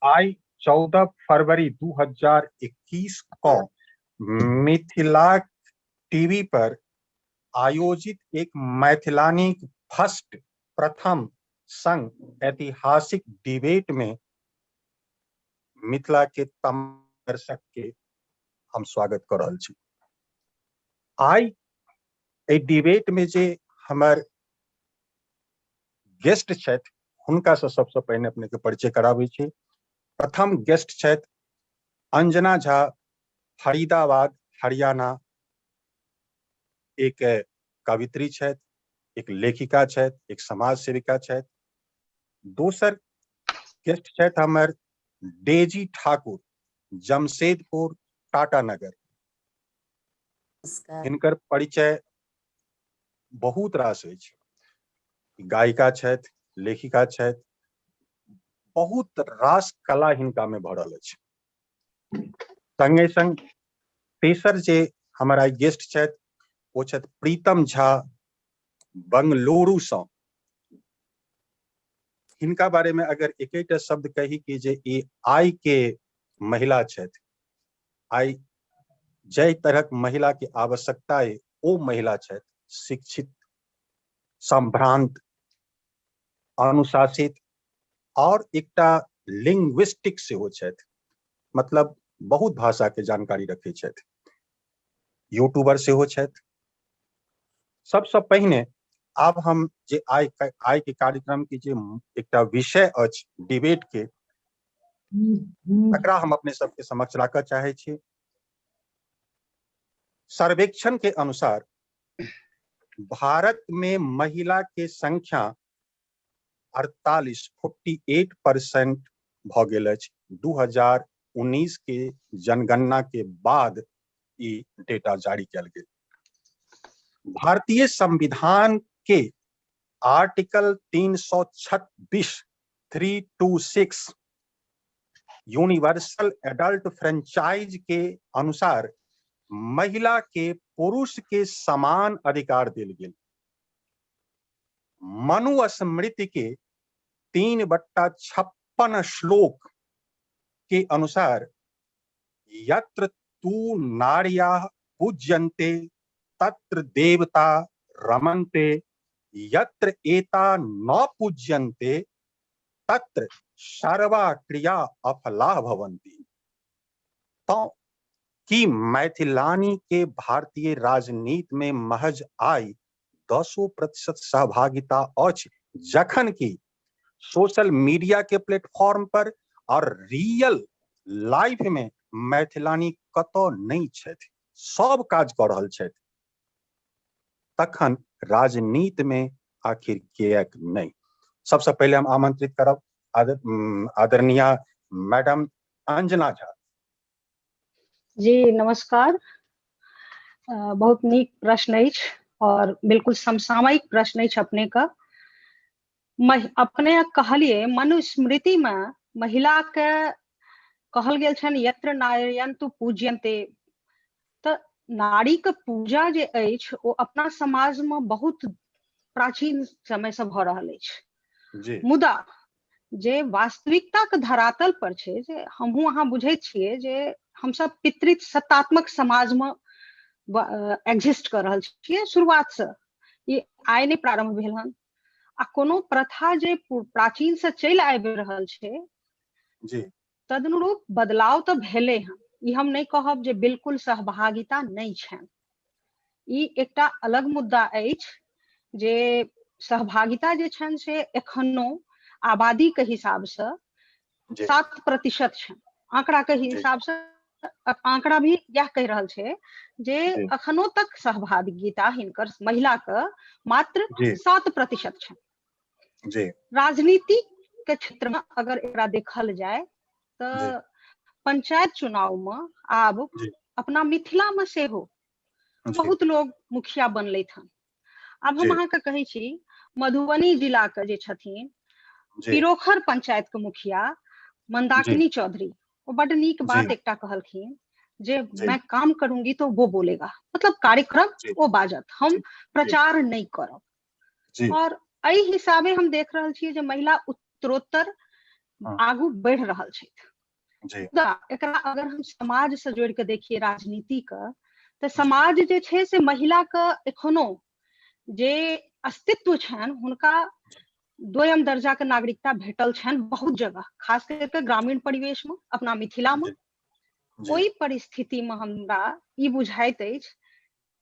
आई 14 फरवरी 2021 को मिथिला टीवी पर आयोजित एक मैथिलानी फर्स्ट प्रथम संग ऐतिहासिक डिबेट में मिथिला के तमाम दर्शक के हम स्वागत कर रहल छी। आई ए डिबेट में जे हमर गेस्ट छथि हुनका से सबसे पहिने अपने के परिचय कराबै छी। प्रथम गेस्ट छथि अंजना झा, फरीदाबाद हरियाणा, एक कवित्री छथि, एक लेखिका छथि, एक समाज सेविका छथि। दोसर गेस्ट छथि हमर डेजी ठाकुर, जमशेदपुर टाटानगर। हिनकर परिचय बहुत रास अछि। गायिका छथि, लेखिका छथि, बहुत रास कला हिनका में भरल अछि। संगे संग तेसर जे हमर आई गेस्ट छथि वो छथि प्रीतम झा, बंगलुरु से। हिनका बारे में अगर एक शब्द कही कि जे ई आई के महिला छथि, आई जय तरहक महिला के आवश्यकता है ओ महिला छथि। शिक्षित, संभ्रांत, अनुशासित और एकटा लिंग्विस्टिक सेहो छथि, मतलब बहुत भाषा के जानकारी रखे छथि। यूट्यूबर सेहो छथि। सबसे पहिने आब हम जे आई के कार्यक्रम के जे एकटा विषय अछि डिबेट के, तकरा हम अपने सबके समक्ष राखऽ चाहे छी। सर्वेक्षण के अनुसार भारत में महिला के संख्या 48% भ गेल अछि। 2019 के जनगणना के बाद ई डेटा जारी किया गेल। भारतीय संविधान के आर्टिकल 326 यूनिवर्सल एडल्ट फ्रेंचाइज के अनुसार महिला के पुरुष के समान अधिकार देल गेल। मनुस्मृति के 3/56 श्लोक के अनुसार यत्र तू नार्याः पूज्यन्ते तत्र देवता रमन्ते, यत्र एता न पूज्यन्ते तत्र सर्वा क्रिया अफला भवन्ति। तो कि मैथिलानी के भारतीय राजनीति में महज आई 10% सहभागिता अछि, जखन कि सोशल मीडिया के प्लेटफॉर्म पर और रियल लाइफ में मैथिलानी कतो नहीं छथि, सब काज कर रहल छथि, तखन राजनीति में आखिर किएक नहीं। सबसे पहले हम आमंत्रित करब आदरणीय मैडम अंजना झा जी। नमस्कार। बहुत नीक प्रश्न अछि और बिल्कुल समसामयिक प्रश्न अछि अपने का। अपने कहलिए मनुस्मृति में महिला के कहल गेल छन यत्र नार्यन्तु पूज्यन्ते। तो नारी के पूजा जे अछि ओ अपना समाज में बहुत प्राचीन समय से भ रहल अछि। मुदा जे वास्तविकता के धरातल पर छै, जे हमहू अहाँ बुझे छिए जे हम सब पितृ सत्तात्मक समाज में एग्जिस्ट कर रहल छिए शुरुआत से। ये आइ नहीं प्रारंभ भेल हन आ कोनो प्रथा जे प्राचीन से चल आबि रहल छै जी, तदनुरूप बदलाव तो भेले हन। ई हम नहीं कहब जे बिल्कुल सहभागिता नहीं छन। ई एकटा अलग मुद्दा अछि जे सहभागिता जे छन से एखनो आबादी के हिसाब से 7% छन। आंकड़ा के हिसाब से आंकड़ा भी यह कह रहल छे जे अखनो तक सहभागिता हिनकर महिला के मात्र 7% छन। राजनीति के क्षेत्र में अगर एकरा देखल जाए तो पंचायत चुनाव में आब अपना मिथिला में सेहो बहुत लोग मुखिया बनले हन। अब हम अहाँ के कहे छी मधुबनी जिला के जे छथिन पिरोखर पंचायत के मुखिया मंदाकिनी चौधरी, वो बड़ नीक बात एकटा कहलखिन जे मैं काम करूंगी तो वो बोलेगा, मतलब कार्यक्रम वो बाजत, हम प्रचार नहीं करब। और एहि हिसाबे हम देख रहल छिए जे महिला उत्तरोत्तर आगू बढ़ रहल छथि। जी मुदा एकरा अगर हम समाज से जोड़ के देखिए राजनीति का, तो समाज जे छै से महिला के एखनो जे अस्तित्व छनि हुनका दोयम दर्जा के नागरिकता भेटल छनि बहुत जगह, खास करके ग्रामीण परिवेश में, अपना मिथिला में। जी ओई परिस्थिति में हमरा ई बुझाइत अछि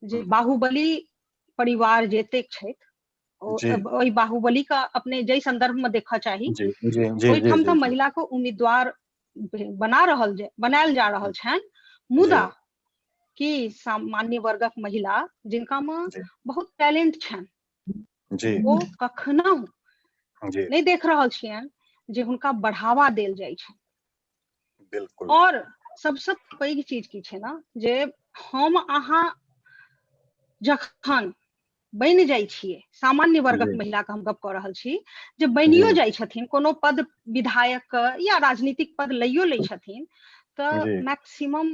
जे बाहुबली परिवार जतेक छथि, जी ओई बाहुबली का अपने जै संदर्भ में देखा चाही, जी जी जी जी ओहिठाम तो जी जी महिला को उम्मीदवार बनायल जा रहल छनि। जी मुदा कि सामान्य वर्गक महिला जिनका में जी बहुत टैलेंट छनि, जी ओ कखनो जी नहीं देख रहल छियनि जे हुनका बढ़ावा देल जाइ छै। बिल्कुल और सबसे पैघ चीज की छै ना, जे हम अहाँ जखन बनि जाइ छियै, सामान्य वर्गक जी महिला के हम गप कऽ रहल छी, जे जी बनियो जाइ छथिन कोनो पद, विधायक के या राजनीतिक पद लइयो लै छथिन, तऽ जी मैक्सिमम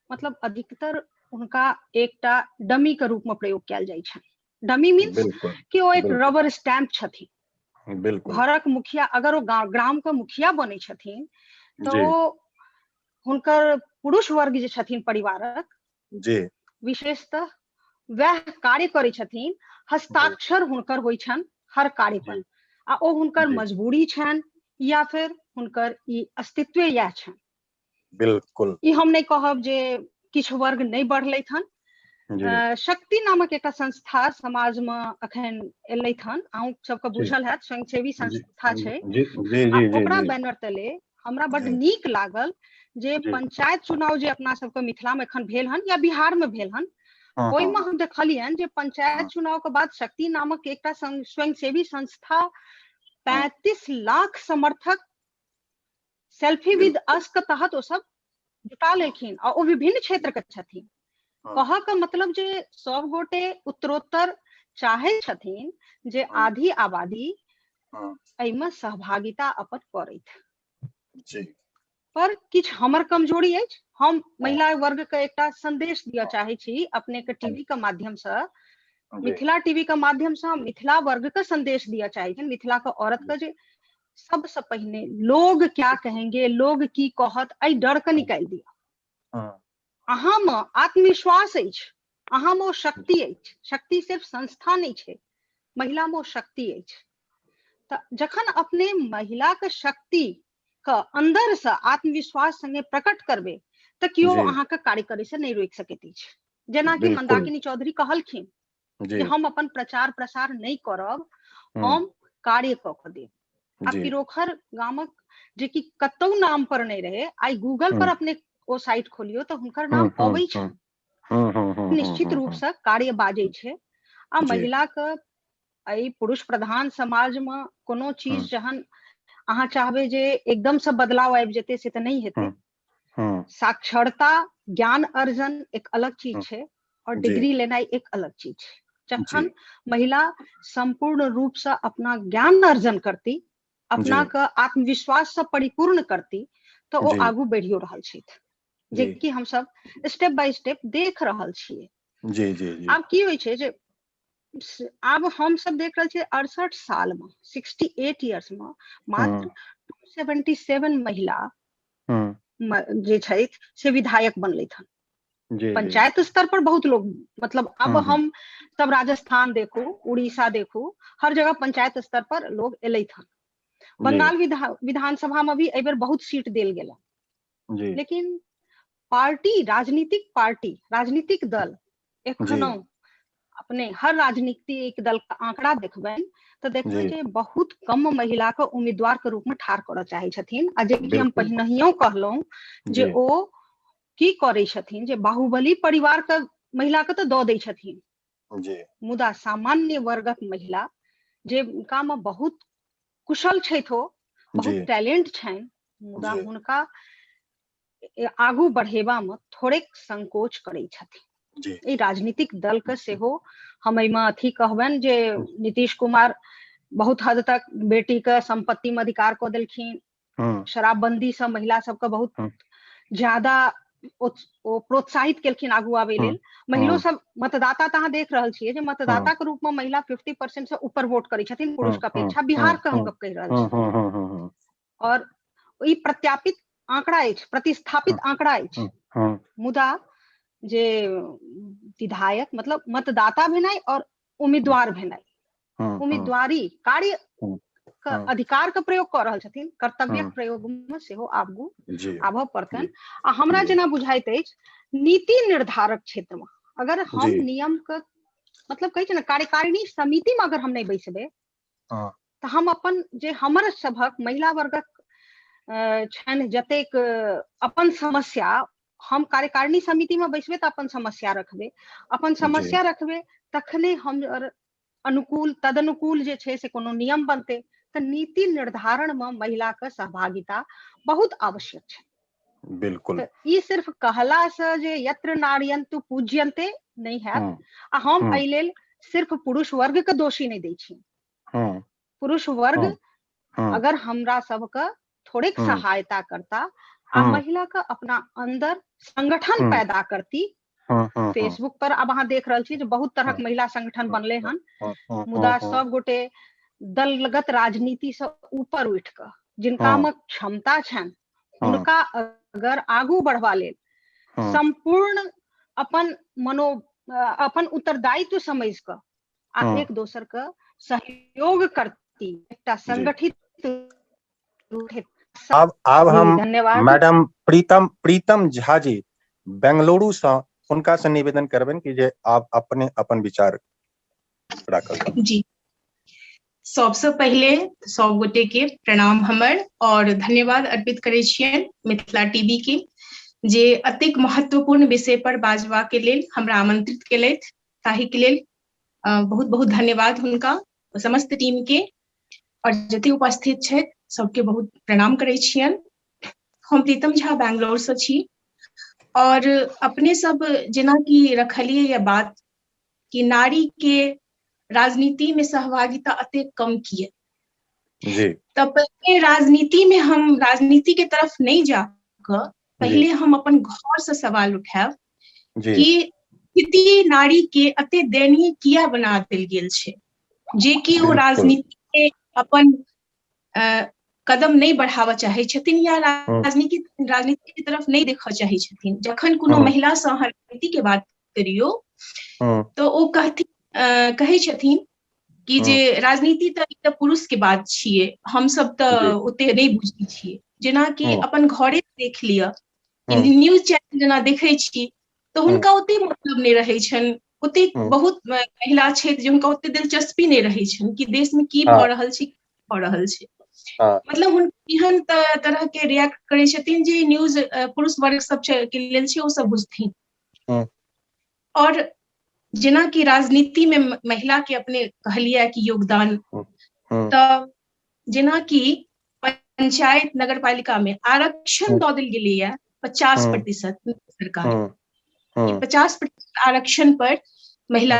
मतलब अधिकतर उनका एकटा डमी के रूप में प्रयोग कयल जाइ छनि। डमी मीन्स बिल्कुल कि ओ एक बिल्कुल रबर स्टैम्प छथिन। बिल्कुल घरक मुखिया, अगर ओ ग्राम के मुखिया बनै छथिन, तऽ जी ओ हुनकर पुरुष वर्ग जे छथिन परिवारक, जी विशेषतः वह कार्य करै छथिन, जी हस्ताक्षर हुनकर होइ छनि हर कार्य पर, जी आ ओ हुनकर जी मजबूरी छनि या फिर हुनकर ई अस्तित्व इएह छनि। बिल्कुल ई हम नहीं कहब जे किछु वर्ग नहीं बढ़लथि हन। जी शक्ति नामक एकटा संस्था समाज में अखन एलथि हन, अहूँ सबके जी बुझल हैत, स्वयंसेवी जी संस्था छै। जी जी आ जी जी ओकरा जी बैनर तले हमरा बड जी नीक लागल जे जी पंचायत चुनाव जे अपना सबके मिथिला में एखन भेल हन या बिहार में भेल हन, हाँ हाँ ओहिमे हम देखलियनि जे पंचायत हाँ चुनाव के बाद शक्ति नामक एकटा स्वयंसेवी संस्था हाँ 35 लाख समर्थक सेल्फी विद बिल्कुल अस के तहत ओ सब जुटा लेलखिन, और ओ विभिन्न क्षेत्र के छथिन। हाँ कह के मतलब जे सब गोटे उत्तरोत्तर चाहे छथिन जे हाँ आधी आबादी हाँ एहिमे सहभागिता अपन करथि। जी पर किछु हमर कमजोरी अछि, हम हाँ महिला वर्ग के एकटा संदेश दिअ हाँ चाहे छी अपने के हाँ टीवी के माध्यम से, जी मिथिला टीवी के माध्यम से हम मिथिला वर्ग के संदेश दिअ चाहे छी, मिथिला के औरत जी के, जे सबसे पहिने लोग क्या कहेंगे, लोग की कहत, एहि डर के निकालि दिअ। हाँ अहाँ में आत्मविश्वास अछि, अहाँ में ओ शक्ति अछि, शक्ति सिर्फ संस्था नहीं छै, महिला में ओ शक्ति अछि। तऽ जखन अपने महिला के शक्ति के अंदर से आत्मविश्वास संगे प्रकट करबे, तऽ केओ जी अहाँ के कार्य करे से नहीं रोकि सकैत अछि। जेना कि बिल्कुल मंदाकिनी चौधरी कहलखिन जी जे हम अपन प्रचार प्रसार नहीं करब, हम्म हम कार्य कऽ के देब। आ जी पिरोखर गामक जे कि कतौ नाम पर नहीं रहे, आई गूगल पर हम्म अपने ओ साइट खोलियो तऽ हुनकर नाम अबै छनि। निश्चित रूप से कार्य बाजै छै। आ जी महिला के एहि पुरुष प्रधान समाज में कोनो हम्म चीज जहन अहाँ चाहबै जे एकदम से बदलाव आबि जेतै, से तऽ नहीं हेतै। हम्म हम्म साक्षरता, ज्ञान अर्जन एक अलग चीज हम्म, छै, और जी डिग्री लेनाइ एक अलग चीज छै। जी जखन महिला संपूर्ण रूप से अपना ज्ञान अर्जन करती, जी अपना के आत्मविश्वास से परिपूर्ण करती, तऽ ओ जी आगू बढ़ियो रहल छथि, जे जी कि हम सब स्टेप बाय स्टेप देख रहल छियै। जी जी जी आब की होइ छै जे आब हम सब देख रहल छियै 68 साल में, 68 ईयर्स में हम्म मात्र 277 महिला हम्म जे छथि से विधायक बनलथि हन। जी जी पंचायत स्तर पर बहुत लोग, मतलब अब हम्म हम सब राजस्थान देखू, उड़ीसा देखू, हर जगह पंचायत स्तर पर लोग एलथि हन। जी बंगाल विधानसभा में भी एहि बेर बहुत सीट देल गेल, जी लेकिन पार्टी, राजनीतिक दल जी एखनो अपने हर राजनीतिक दल का आंकड़ा देखबनि तऽ देखबै जी जे बहुत कम महिला के उम्मीदवार के रूप में ठाढ़ करऽ चाहे छथिन। आ जे कि हम बिल्कुल पहिनहियो कहलहुं जे जी ओ की करै छथिन, जे बाहुबली परिवार के महिला के तऽ दऽ दै छथिन, जी मुदा सामान्य वर्गक महिला जे हुनका में बहुत कुशल छथि, ओ जी बहुत टैलेंट छनि, मुदा जी हुनका आगू बढ़ेबा में थोड़ेक संकोच करै छथिन। जी ई राजनीतिक दल के सेहो हम एहिमे अथी कहबनि जे नीतीश कुमार बहुत हद तक बेटी के संपत्ति में अधिकार कऽ देलखिन, हम्म शराबबंदी से महिला सबके बहुत हम्म ज्यादा ओ प्रोत्साहित केलखिन आगू आबै लेल। महिलो हम्म सब मतदाता, तऽ अहाँ देख रहल छियै जे हम्म मतदाता के रूप में महिला 50% से ऊपर वोट करै छथिन पुरुष हम्म के हम्म अपेक्षा, हम्म बिहार के हम हम्म गप कहि रहल छी। हम्म हम्म हम्म और ई प्रत्यापित आंकड़ा अछि, प्रतिस्थापित आंकड़ा अछि। मुदा जे विधायक मतलब मतदाता भेनाइ और उम्मीदवार भेनाइ, उम्मीदवारी कार्य अधिकार के प्रयोग कर रहल छथिन, कर्तव्यक प्रयोग में सेहो आगू आबऽ पड़तनि। आ हमरा जेना बुझाइत अछि नीति निर्धारक क्षेत्र में अगर हम नियम के मतलब कहै छै ने कार्यकारिणी समिति में अगर हम नहीं बैसबै तऽ हम अपन जे हमर सभक महिला वर्गक छनि जतेक अपन समस्या, हम कार्यकारिणी समिति में बैसबै तऽ अपन समस्या रखबै, अपन समस्या रखबै तखने हम अनुकूल तदनुकूल जे छै से कोनो नियम बनतै। तऽ नीति निर्धारण में महिला के सहभागिता बहुत आवश्यक छै। बिल्कुल ई सिर्फ कहला से जे यत्र नार्यन्तु पूज्यन्ते नहीं हैत। आ हम एहि लेल सिर्फ पुरुष वर्ग के दोषी नहीं दै छी। पुरुष वर्ग अगर हमरा सबके थोड़ेक सहायता करता आ महिला का अपना अंदर संगठन पैदा करती, फेसबुक पर अब अहाँ देख रहल छी जे बहुत तरहक महिला संगठन बनले हन, मुदा सब गोटे दलगत राजनीति से ऊपर उठ कऽ जिनका में क्षमता छनि उनका अगर आगू बढ़वा लेल संपूर्ण अपन अपन उत्तरदायित्व समझ कऽ आ एक दोसर के सहयोग करती एकटा संगठित। अब हम धन्यवाद मैडम प्रीतम झा जी बेंगलुरु से हुनका से निवेदन करबनि कि जे आप अपने अपन विचार राखब। जी, सबसे पहले सब गोटे के प्रणाम हमर और धन्यवाद अर्पित करे छियनि मिथिला टीवी के जे अतेक महत्वपूर्ण विषय पर बाजबा के लेल हमरा आमंत्रित केलथि। ताहि के लेल बहुत बहुत धन्यवाद हुनका समस्त टीम के, और जते उपस्थित छथि सबके बहुत प्रणाम करे छियनि। हम प्रीतम झा बैंगलोर से छी और अपने सब जेना कि रखलिए यह बात कि नारी के राजनीति में सहभागिता अतेक कम किए जी, तब पहले राजनीति में हम राजनीति के तरफ नहीं जाकर पहले हम अपन घर से सवाल उठाएब कि स्थिति नारी के अते दयनीय किया बना देल गेल छै, जे कि वो राजनीति के अपन कदम नहीं बढ़ावा चाहे छथिन या राजनीति की तरफ नहीं देखा चाहे छथिन। जखन कोनो महिला से अहाँ राजनीति के बात करियो तो वो कहे छथिन कि जे राजनीति तो पुरुष के बात छिए, हम सब तो ओते नहीं बुझै छिए। जेना कि अपन घरे देख लिया, न्यूज चैनल जेना देखे छी तो हुनका ओते मतलब नहीं रहे छन, ओते बहुत महिला क्षेत्र जे हुनका ओते दिलचस्पी नहीं रहे छन कि देश में की भ रहल छै, भ रहल छै। मतलब हुन एहन तरह के रिएक्ट करे छथिन जे न्यूज पुरुष वर्ग सब के लेल छै ओ सब बुझथिन। और जेना कि राजनीति में महिला के अपने कहलिए कि योगदान, तो जेना कि पंचायत नगर पालिका में आरक्षण दऽ देल गेलै 50% सरकार, 50% आरक्षण पर महिला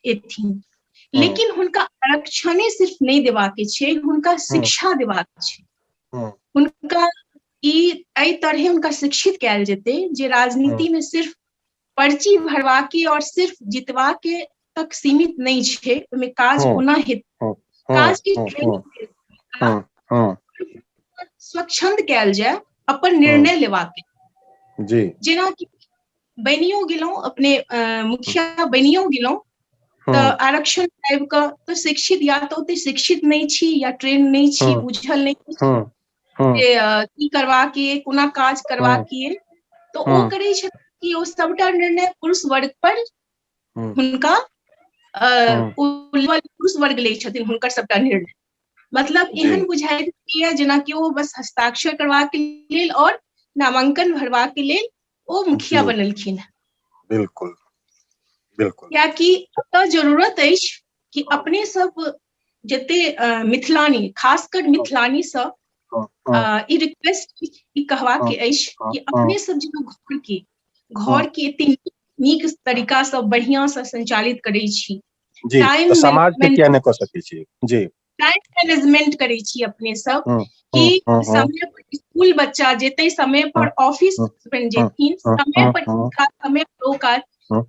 एथिन, लेकिन हुनका आरक्षणे सिर्फ नहीं देबाके छै, हुनका शिक्षा देबाके छै। हुनका ई तरह हुनका शिक्षित कैल जेतै जे राजनीति में सिर्फ पर्ची भरवा के और सिर्फ जितवा के तक सीमित नहीं छै, ओहिमे काज कोना हेतै, काज के ट्रेनिंग स्वच्छंद कैल जाय, अपन निर्णय लेबाके। जेना कि बनियो गेलौं अपने मुखिया बनियो गेलौं तो आरक्षण आबि कऽ तो शिक्षित या तो ओते शिक्षित नहीं छी या ट्रेन नहीं छी, बुझल नहीं छी की करवा के कोना काज करवा के, तो ओ करे छै कि ओ सबटा निर्णय पुरुष वर्ग पर हुनका पुरुष वर्ग लै छथिन हुनकर सबटा निर्णय। मतलब एहन बुझाइत किया जेना कि वो बस हस्ताक्षर करवा के लेल और नामांकन भरवा के लेल ओ मुखिया बनलखिन। बिल्कुल बिल्कुल, या कि एतऽ जरूरत अछि कि अपने सब जते मिथिलानी, खासकर मिथिलानी से ई रिक्वेस्ट ई कहवा के अछि कि अपने सब जे घर के एते नीक तरीका से बढ़िया से संचालित करै छी, टाइम समाज के किया नहि कऽ सकै छी, जी टाइम मैनेजमेंट करै छी अपने सब कि समय पर स्कूल बच्चा जेते, समय पर ऑफिस जेथिन, समय पर समय पर ओ काज,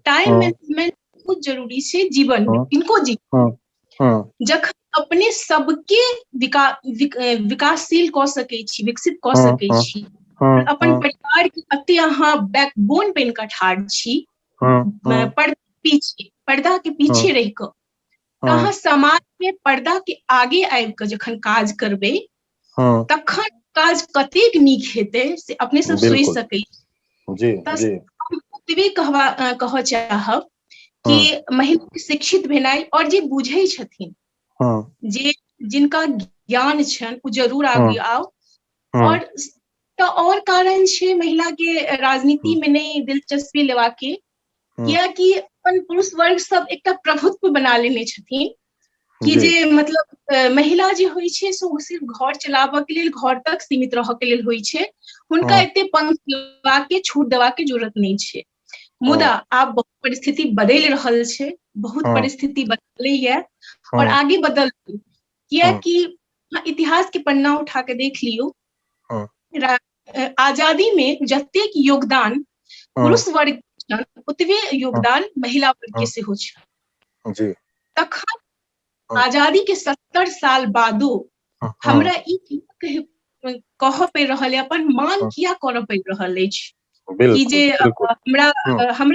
टाइम मैनेजमेंट बहुत जरूरी छै जीवन में, किनको जी जखन अपने सबके विकासशील क सकै छी, विकसित क सकै छी। अपन परिवार के अते अहाँ बैकबोन बन कऽ ठाढ़ छी, पर्दा के पीछे रहि कऽ, अहाँ समाज में पर्दा के आगे आबि कऽ जखन काज करबै तखन काज कतेक नीक हेतै से अपने सब सोचि सकै छी। हम ओतबे कहऽ चाहब कि महिला शिक्षित भेनाइ, और जे बुझै छथिन, जे जिनका ज्ञान छनि, वो जरूर आगे आओ। और कारण छै महिला के राजनीति में नहीं दिलचस्पी लेवा के, कियाकि अपन पुरुष वर्ग सब एकटा प्रभुत्व बना लेने छथिन कि जे मतलब महिला जे होइ छै से सिर्फ घर चलाबऽ के लेल, घर तक सीमित रहऽ के लेल होइ छै, हुनका एते पंख देवा के, छूट देवा के जरूरत नहीं छै। मुदा आब बहुत परिस्थिति बदल रहल छै, बहुत परिस्थिति बदलै है और आगे बदलतै, कियाकि इतिहास के पन्ना उठा के देख लियो, आजादी में जतेक योगदान पुरुष वर्ग छल, ओतबे योगदान महिला वर्ग के सेहो छल। तखन आजादी के 70 साल बादो हमरा ई कहऽ पड़ि रहल है, अपन मांग किया करऽ पड़ि रहल अछि कि जे हमरा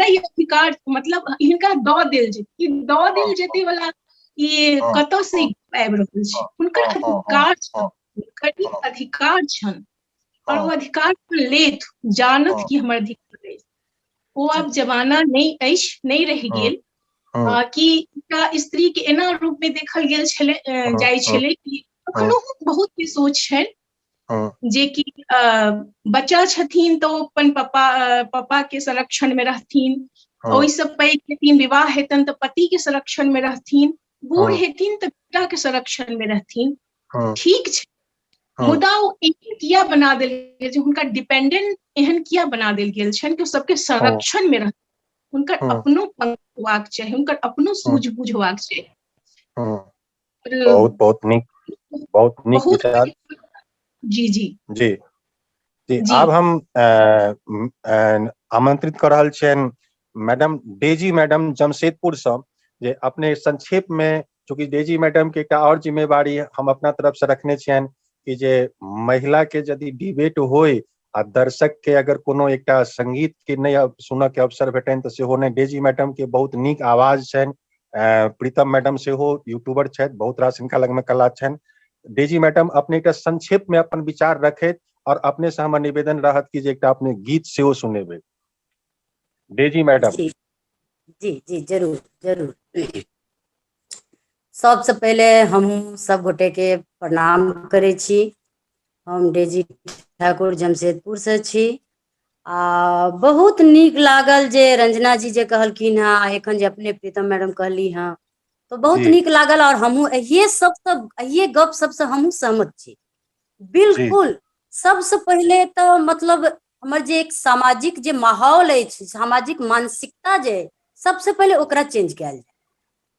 ये अधिकार, मतलब हिनका दऽ देल जेतै वाला ये कतऽ से आबि रहल छै। हुनकर अधिकार छनि, हुनकर अधिकार छनि, और वो अधिकार लेत जानत कि हमर अधिकार अछि। वो आब जमाना नहीं अछि, नहीं रहि गेल कि स्त्री के एना रूप में देखल गेल छलै, जाइ छलै कि अखनो बहुत के सोच छै जे कि बच्चा छथिन तो अपन पापा के संरक्षण में रहथिन, ओहिसँ पैघ हेथिन, विवाह हेतन तो पति के संरक्षण में रहथिन, बूढ़ हेथिन तो बेटा के संरक्षण में रहथिन। ठीक छै, मुदा ओ एहन किया बना देल गेल छै, हुनका डिपेंडेंट एहन किया बना देल गेल छनि कि सबके संरक्षण में रहथिन, हुनकर अपनो पंख होबाक चाही, हुनकर अपनो सूझबूझ होबाक चाही। बहुत नीक विचार। जी। आब हम आमंत्रित कर रहल छियनि मैडम डेजी मैडम जमशेदपुर से, जे अपने संक्षेप में, चूंकि डेजी मैडम के एकटा और जिम्मेवारी हम अपना तरफ से रखने छियनि कि जे महिला के यदि डिबेट होय आ दर्शक के अगर कोनो एकटा संगीत के नहीं सुनऽ के अवसर भेटनि तऽ सेहो नहीं। डेजी मैडम के बहुत नीक आवाज छनि, प्रीतम मैडम सेहो यूट्यूबर छथि, बहुत रास हिनका लग में कला छनि। डेजी मैडम अपने एकटा संक्षेप में अपन विचार रखैत और अपने से हमर निवेदन रहत कि जे एकटा अपने गीत सेहो सुनेबै। Daisy madam. जी जी जरूर जरूर। सबसे पहले हम सब गोटे के प्रणाम करे छी। हम डेजी ठाकुर जमशेदपुर से छी। बहुत नीक लागल जे रंजना जी जे कहलखिन हाँ, एखन जे अपने प्रीतम मैडम कहली हाँ, तो बहुत नीक लागल, और हमहूँ ये गप सबसे हमहूँ सहमत छी बिल्कुल। सबसे पहले तो मतलब हमर जे एक सामाजिक जे माहौल अछि, सामाजिक मानसिकता जे सबसे पहले ओकरा चेंज कयल जाय।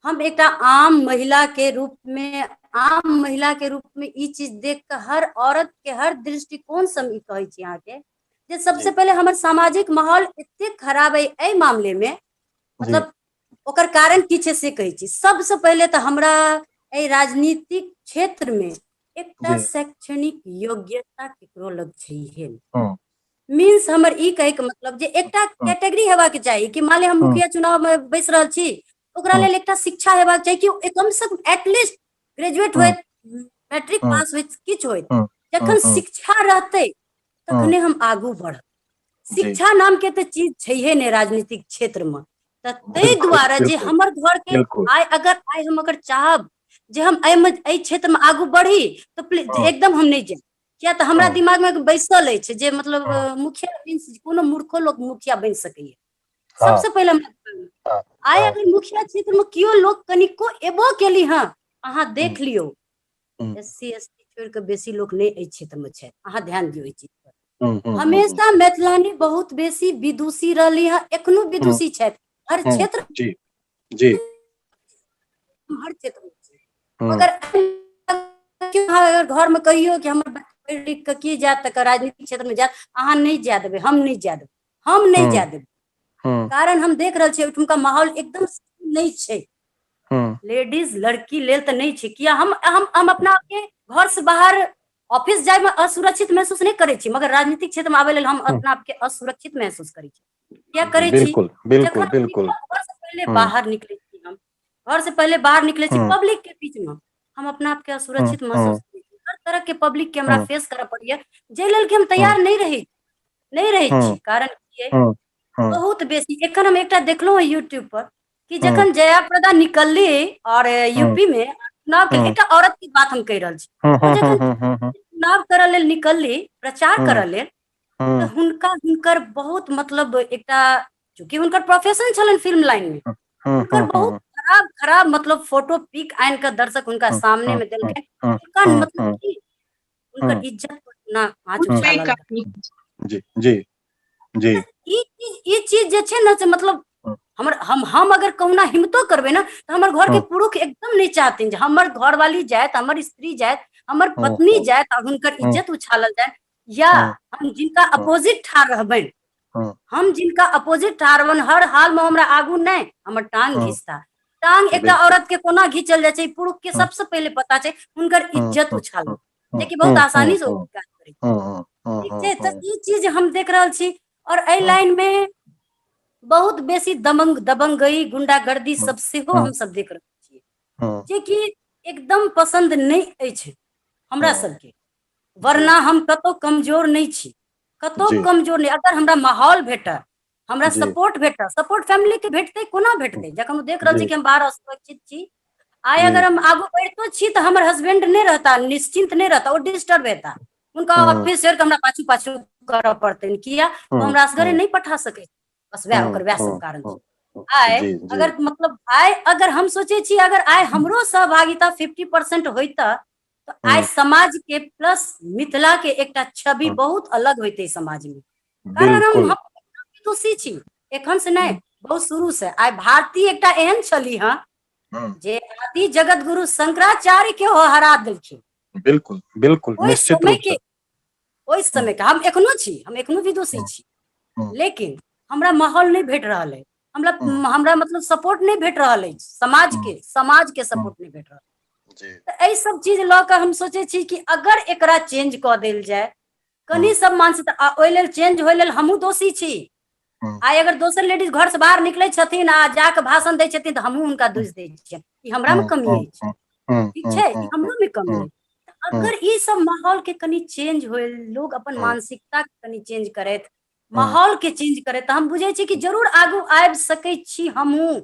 हम एक आम महिला के रूप में ई चीज देख के हर औरत के हर दृष्टिकोण से कहे छी अहाँ के जे सबसे पहले हमर सामाजिक माहौल एते खराब है एहि मामले में, मतलब ओकर कारण की छै से कहै छी। सबसे पहले तो हमरा राजनीतिक क्षेत्र में एकटा शैक्षणिक योग्यता केकरो लग छैहे। मीन्स हमर ई कहे के मतलब जे एकटा कैटेगरी हेबाक चाही कि मान ले हम मुखिया चुनाव में बैस रहल छी, ओकरा लेल एकटा शिक्षा हेबाक चाही कि कम से कम एटलीस्ट ग्रेजुएट होइत, मैट्रिक पास होइत, किछु होइत। जखन शिक्षा रहतै तखने हम आगू बढ़ब। शिक्षा नाम के तो चीज छैहे ने राजनीतिक क्षेत्र में। ताहि दुआरे जे हमर घर के आइ हम अगर चाहब जे हम एहि क्षेत्र में आगू बढ़ी तो एकदम हम नहीं जाए, किया तो हमरा दिमाग में बैसल अछि जे मतलब मुखिया कोनो मूर्खो लोग मुखिया बन सकैए। सबसे पहले आइ अगर मुखिया क्षेत्र में कियो लोग कनिको एबो केली हाँ, अहाँ देख लियो SC ST छोड़ के बेसी लोग नहीं एहि क्षेत्र में छै, अहाँ ध्यान दियो ई चीज पर। हमेशा मैथिलानी बहुत बेसी विदुषी रहली है, एखनो विदुषी छथि हर क्षेत्र। जी हर क्षेत्र में अगर घर में कहियो कि हमर पढ़ि लिख के की जात तक राजनीतिक क्षेत्र में जात, अहाँ नहीं जाए देबै, हम नहीं जाए देबै, हम नहीं जाए देबै। कारण हम देख रहल छियै ओहिठुमका माहौल एकदम नहीं छै। लेडीज लड़की लेल तो नहीं छै। किया हम अपना आपके घर से बाहर ऑफिस जाए में असुरक्षित महसूस नहीं करे छी, मगर राजनीतिक क्षेत्र में आवे लेल हम अपना आपके असुरक्षित महसूस करे छी। क्या करे छी, बिल्कुल बिल्कुल जखन बिल्कुल घर से पहले बाहर निकले छी, हम घर से पहले बाहर निकले छी पब्लिक के बीच में हम अपना आपके असुरक्षित महसूस करे छी। हर तरह के पब्लिक के हमरा फेस करे पड़िए, जे लेल के हम तैयार नहीं रहे छी। कारण की है, बहुत बेसी एखन हम एकटा देखलो है यूट्यूब पर कि जखन जया प्रदा निकलली और यूपी में चुनाव के, एकटा औरत की बात हम कह रहल छी, वो जखन चुनाव करऽ लेल निकलली, प्रचार करऽ लेल, तो हुनकर बहुत मतलब एकटा, चूंकि हुनकर प्रोफेशन छलन फिल्म लाइन में, हुनकर बहुत खराब मतलब फोटो पिक आन के दर्शक हुनका सामने में देलकै। हुनका मतलब की हुनकर इज्जत पर ना आँच उछालल। जी जी जी ई चीज जे छै ना, से मतलब हम अगर कहुना हिम्मतो करबे ना, तो हमर घर के पुरुष एकदम नहीं चाहथिन जे हमर घरवाली जाए, हमर स्त्री जाए, हमर पत्नी जाए और हुनकर इज्जत उछालल जाए, या हम जिनका अपोजिट ठाड़ रहबे, हम जिनका अपोजिट ठाड़ रहबन, हर हाल में हमरा आगू नहीं, हमर टांग घिचता। टांग एकटा औरत के कोना घिचल जाए छै, पुरुष के सबसे पहले पता छै, हुनकर इज्जत उछालल, जेकि बहुत आसानी से ओ काज करै छै। ठीक छै, तो ई चीज हम देख रहल छी। और एहि लाइन में बहुत बेसी दबंगई, गुंडागर्दी सब सेहो हम सब देख रहल छियै, जे कि एकदम पसंद नहीं अछि हमरा सबके। वरना हम कतो कमजोर नहीं छी, कतो कमजोर नहीं। अगर हमरा माहौल भेटत, हमरा सपोर्ट भेटत, सपोर्ट फैमिली के भेटतै, कोना भेटतै, जखन हम देख रहल छी कि हम बाहर असुरक्षित छी। आइ अगर हम आगू बढ़ितो छी तो हमर हस्बैंड नहीं रहता, निश्चिंत नहीं रहता, वो डिस्टर्ब रहता, उनका ऑफिस छोड़ के हमरा पाछू पाछू करऽ पड़तै। किया तो हमरा असगरे नहीं पठा सके, बस वह ओकर वह सब कारण छै। आइ अगर मतलब आइ अगर हम सोचे छी, अगर आइ हमरो सहभागिता 50% होइता, तो आइ समाज के प्लस मिथिला के एकटा छवि बहुत अलग होते समाज में। कारण हम दोषी छी एखन से नहीं, बहुत शुरू से। आइ भारती एकटा एहन छली हाँ जे आदि जगत गुरु शंकराचार्य के हरा देलखिन। बिल्कुल बिल्कुल निश्चित रूप से ओहि समय के हम एखनो भी दोषी छी, लेकिन हमरा माहौल नहीं भेट रहा है, हमरा मतलब सपोर्ट नहीं भेट रहा है, समाज के सपोर्ट नहीं भेट रहा। तो यही सब चीज ल के हम सोचे छी कि अगर एकरा चेंज क देल जाए, कनी सब मानसिकता, ओहि लेल चेंज होय लेल हमहूँ दोषी छी। आइ अगर दोसर लेडीज घर से बाहर निकले छथिन आ जाके भाषण दै छथिन, तो हमहूँ हुनका दोष दै छियनि, ई हमरा में कमी अछि, ठीक छै, ई हमरो में कमी अछि। अगर ई सब माहौल के कनी चेंज होए, लोग अपन मानसिकता के कनी चेंज करैत, माहौल के चेंज करे, तो हम बुझे छी कि जरूर आगू आबि सकै छी हमहूँ,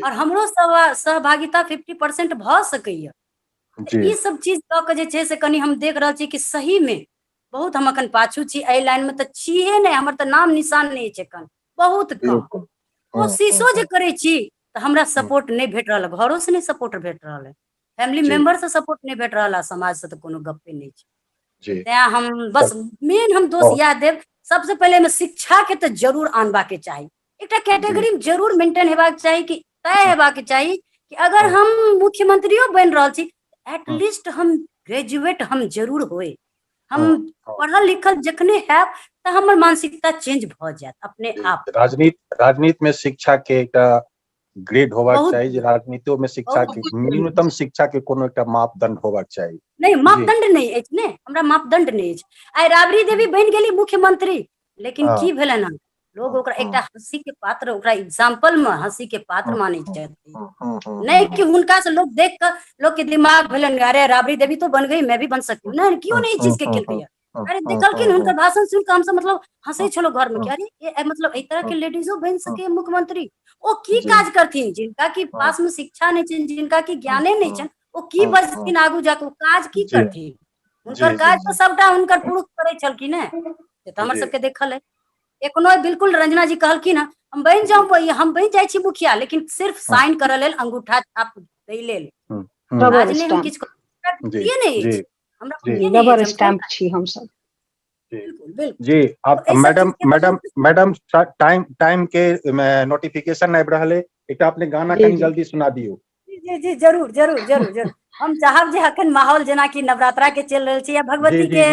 और हमरो सहभागिता 50% भ सकैया। ई सब चीज ल के जे छै से कनी हम देख रहल छी कि सही में बहुत हम अखन पाछू छी। एहि लाइन में तो छिए नहीं, हमर तो नाम निशान नहीं छै एखन, बहुत कम। कोशिशो जे करे छी तो हमरा सपोर्ट नहीं भेट रहा, घरों से नहीं सपोर्ट भेट रहा है, फैमिली मेंबर से सपोर्ट नहीं भेट रहा, समाज से तो कोनो गप्पे नहीं छै। तें हम बस मेन हम दोष इएह देव, सबसे पहले में शिक्षा के तो जरूर आनबा के चाही, एकटा कैटेगरी जरूर मेंटेन हेबाक चाही, कि तय हेबाक चाही कि अगर हम मुख्यमंत्रियों बन रहा छी, एटलीस्ट हम ग्रेजुएट हम जरूर होए, हम पढ़ल लिखल जखने हैब तो हमर मानसिकता चेंज भ जायत अपने आप। राजनीति में शिक्षा के एकटा ग्रेड होबाक चाही, राजनीतियों में शिक्षा के न्यूनतम शिक्षा के कोनो एकटा मापदंड होबाक चाही। नहीं, मापदंड नहीं अछि ने, हमरा मापदंड नहीं अछि। आइ राबड़ी देवी बन गेली मुख्यमंत्री, लेकिन की भेलै ना, लोग ओकरा एकटा हंसी के पात्र, ओकरा एग्जाम्पल में हंसी के पात्र माने छथिन, नहीं कि हुनका से लोग देख कर लोग के दिमाग भेलन, अरे राबड़ी देवी तो बन गई, मैं भी बन सकती हूँ। नहीं, क्यों नहीं चीज के केलकै, अरे देखलखिन हुनकर भाषण सुन के हम सब मतलब हंसे छलो घर में कि अरे ये मतलब एहि तरह के लेडीजो बन सके मुख्यमंत्री। ओ की काज करथिन, जिनका की पास में शिक्षा नहीं छन, जिनका की ज्ञाने नहीं छन, ओ की बजथिन आगू जाके, काज की करथिन, हुनकर काज तो सबटा हुनकर पुरुष करे छलखिन है, तो हमर सबके देखल है। एखनो बिल्कुल रंजना जी कहलखिन हम बन जाऊं, हम बन जाय छी मुखिया, लेकिन सिर्फ साइन करऽ लेल, अंगूठा छाप दै लेल, आज नहीं हम किछु दिए नहीं अछि, हमरा रबर स्टैंप छी हम सब। जी आप मैडम टाइम के नोटिफिकेशन आबि रहल है, एकटा अपने गाना कहीं जल्दी सुना दियो। जी जरूर हम चाहब जे अखन माहौल जेना कि नवरात्रा के चल रहल छै, या भगवती के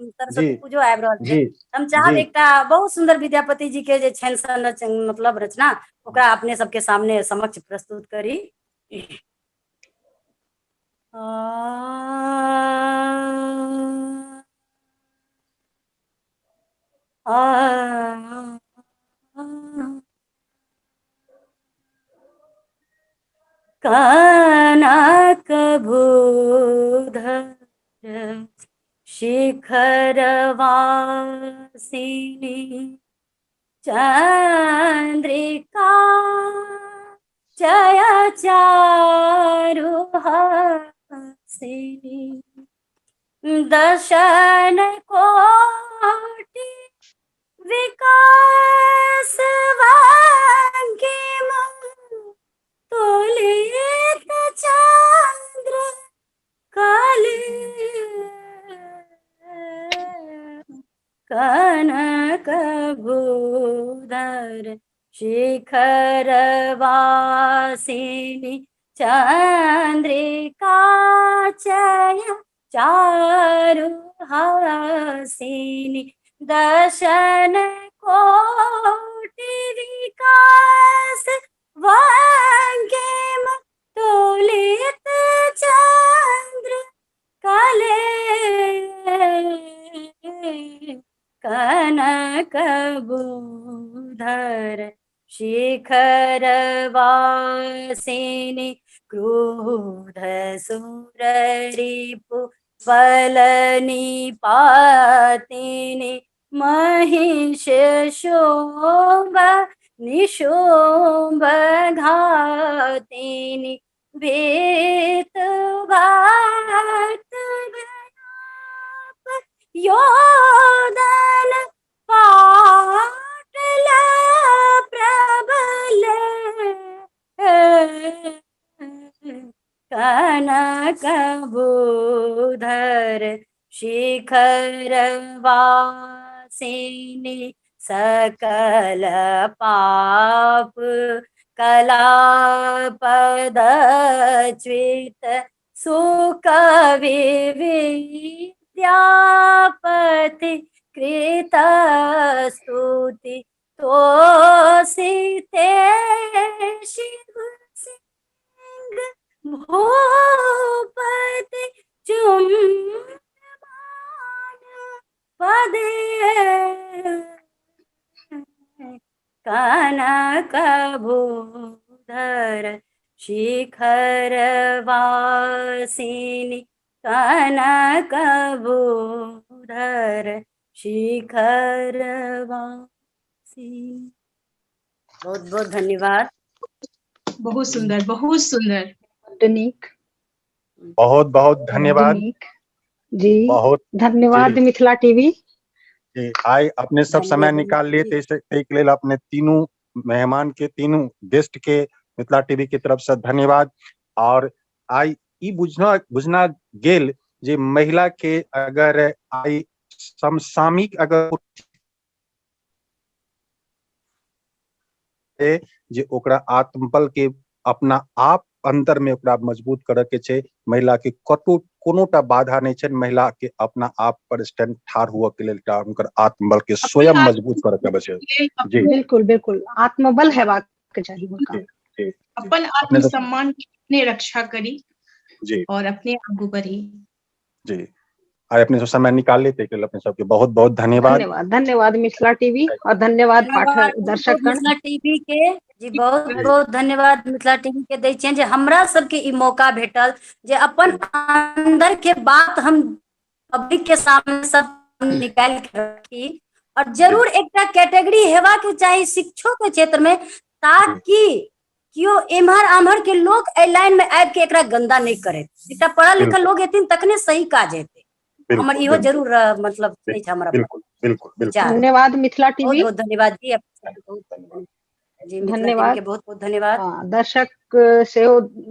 सरस्वती पूजो आबि रहल छै, हम चाहब एकटा बहुत सुंदर विद्यापति जी के जे छनि मतलब रचना, ओकरा अपने सबके सामने समक्ष प्रस्तुत करी। कनकभूधर शिखरवासिनी चंद्रिका जय चारुहासिनी दशन कोटि विकास वांगिम तुलित चंद्र काले कनकभूधर शिखरवासिनी चंद्रिका जय चारुहासिनी दशन कोटि विकास वांगिम तुलित चंद्र काले कनकभूधर शिखरवासिनी क्रोध सुररिपु बलनिपातिनी महिष शोभ निशोभ घातिनी भेत भात योदन पाटल प्रबल कनकभूधर शिखरवासिनी सकल पाप कलापदच्युत सुख विद्यापति कृत स्तुति तोषिते शिव सिंह भूपति चुम्बमान पदे कनकभूधर शिखरवासिनी कनकभूधर शिखरवासिनी। बहुत बहुत धन्यवाद। बहुत सुंदर, बहुत सुंदर। बहुत बहुत धन्यवाद जी। बहुत धन्यवाद मिथिला टीवी जी। आई अपने सब समय निकाल लिए एक लेल अपने तीनों मेहमान के, तीनों गेस्ट के मिथिला टीवी की तरफ से धन्यवाद। और आई ई बुझना गेल जे महिला के अगर आई समसामयिक अगर जे ओकरा आत्मबल के अपना आप अंदर में ओकरा मजबूत करे के छै। महिला के कोनोटा बाधा नहीं छै। महिला के अपना आप पर स्टैंड ठाड़ हुआ के लेल उनकर आत्मबल के स्वयं मजबूत करे के बचे। जी बिल्कुल बिल्कुल आत्मबल हेबाक के चाहिए हुनका। अपन आत्मसम्मान के रक्षा करी जी और अपने आगू बढ़ी जी। आज अपने समय निकाल लेते के अपने सबके बहुत बहुत धन्यवाद। धन्यवाद मिथिला टीवी और धन्यवाद पाठक दर्शक मिथिला टीवी के जी बहुत बहुत धन्यवाद मिथिला टीवी के दै छियनि जे हमरा सबके ई मौका भेटल जे अपन अंदर के बात हम पब्लिक के सामने सब निकाल के रखी। और जरूर एकटा कैटेगरी हेबा के चाही शिक्षो के क्षेत्र में, ताकि कियो एम्हर आम्हर के लोग ए लाइन में आबि के एकरा गंदा नहीं करे। एकटा पढ़ल लिखल लोग हेथिन तखने सही काज हेतै। हमर इहो जरूर मतलब छै हमरा। बिल्कुल बिल्कुल बिल्कुल। धन्यवाद मिथिला टीवी। बहुत धन्यवाद जी। जी धन्यवाद के बहुत बहुत धन्यवाद। दर्शक से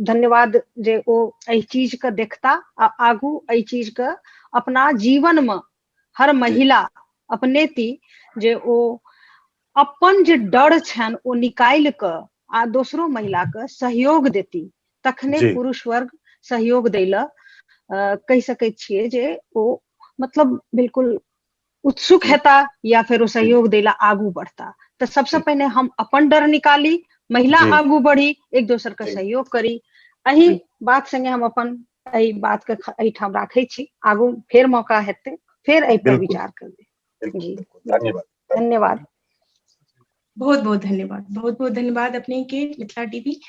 धन्यवाद जे ओ एहि चीज के देखता आ आगू एहि चीज के अपना जीवन में हर महिला अपनेती जे ओ अपन जे डर छन ओ निकाल के आ दोसरो महिला के सहयोग देती, तखने पुरुष वर्ग सहयोग दैला कह सकै छियै जे ओ मतलब बिल्कुल उत्सुक हेता या फिर वो सहयोग देला आगू बढ़ता। तो सबसे पहले हम अपन डर निकाली, महिला आगू बढ़ी, एक दूसरे का सहयोग करी एही बात संगे हम अपन एहि बात के एहिठाम राखै छी। आगू फेर मौका हेतै, फेर एहि पर विचार करबै। जी धन्यवाद। धन्यवाद। बहुत बहुत धन्यवाद, बहुत बहुत धन्यवाद अपने के मिथिला टीवी,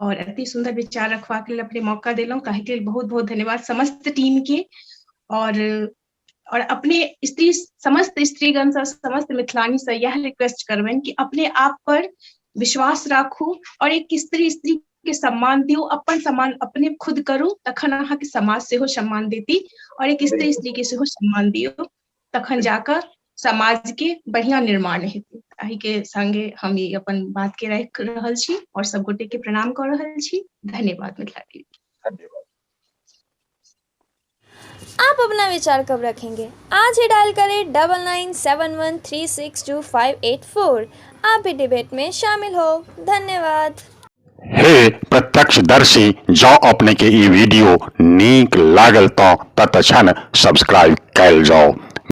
और अति सुंदर विचार रखवा के लिए अपने मौका दिलौं, कहे के बहुत बहुत धन्यवाद समस्त टीम के। और अपने स्त्री, समस्त स्त्रीगण से, समस्त मिथिलानी से यह रिक्वेस्ट करबनि कि अपने आप पर विश्वास राखू और एक स्त्री के सम्मान दियो। अपन सम्मान अपने खुद करू, तखन अहाँ के समाज सेहो सम्मान देती, और एक स्त्री के सेहो सम्मान दियो, तखन जाकर समाज के बढ़िया निर्माण हेतै। एहि के संगे हम ई अपन बात के राखि रहल छी और सब गोटे के प्रणाम कर रहल छी। धन्यवाद मिथिला टीवी। धन्यवाद। आप अपना विचार कब रखेंगे? आज ही डायल करें 9971362584। आप भी डिबेट में शामिल हो। धन्यवाद। हे प्रत्यक्षदर्शी, जो अपने के ई वीडियो नीक लागल तो तत्क्षण सब्सक्राइब कैल जाओ।